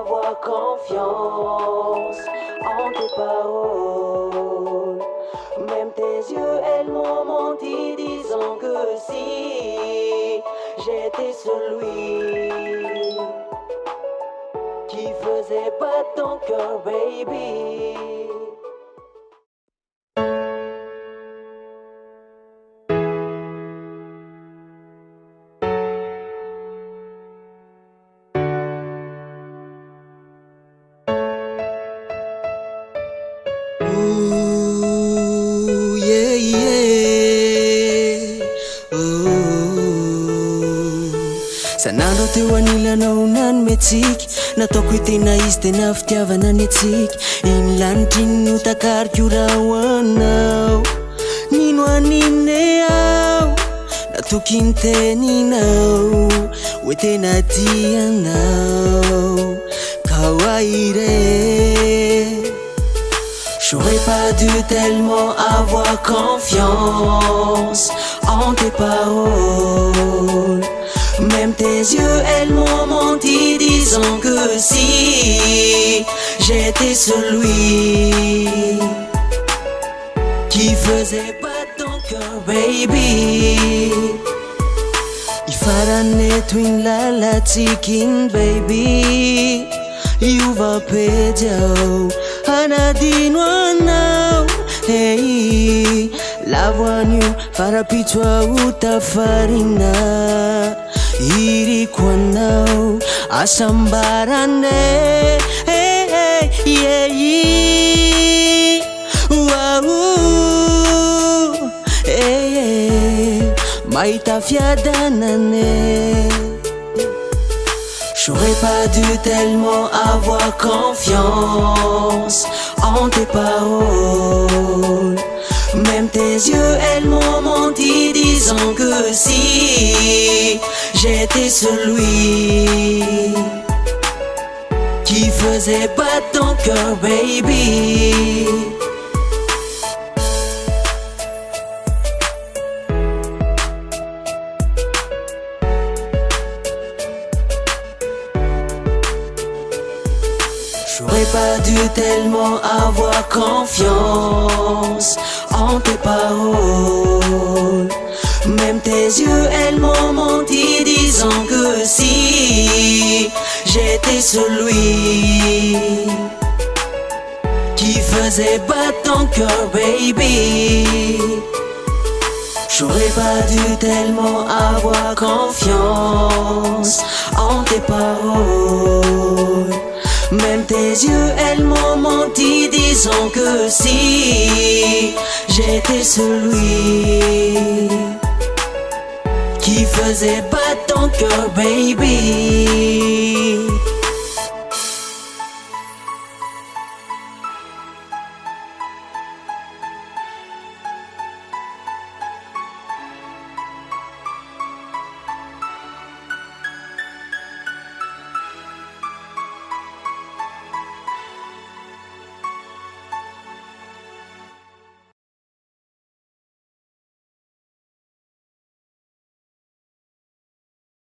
avoir confiance en tes paroles. Même tes yeux, elles m'ont menti, disant que si j'étais celui qui faisait battre ton cœur, baby. Ooh, yeah, yeah. Ooh. Sanandro teo anilanao nany metsika nataoko hoe tena izy tena fitiavana ny atsika iny lanitra iny no takariko raha hoanao nino anine aho natoky ny teninao hoe tena tianao ka hoaire. J'aurais pas dû tellement avoir confiance en tes paroles. Même tes yeux, elles m'ont menti, disant que si j'étais celui qui faisait battre ton cœur, baby. Ifarane twin lala chicken, baby. Iuva pejao anadino anao, hey. Lavoanio farapitsoa utafarina iriko anao asambarane, hey, hey, yeah, yeah. Wow, hey, hey. Mahita fiadanane. J'aurais pas dû tellement avoir confiance en tes paroles. Même tes yeux, elles m'ont menti, disant que si j'étais celui qui faisait battre ton cœur, baby. J'aurais pas dû tellement avoir confiance en tes paroles. Même tes yeux, elles m'ont menti, disant que si j'étais celui qui faisait battre ton cœur, baby. J'aurais pas dû tellement avoir confiance en tes paroles. Même tes yeux, elles m'ont menti, disant que si j'étais celui qui faisait battre ton cœur, baby.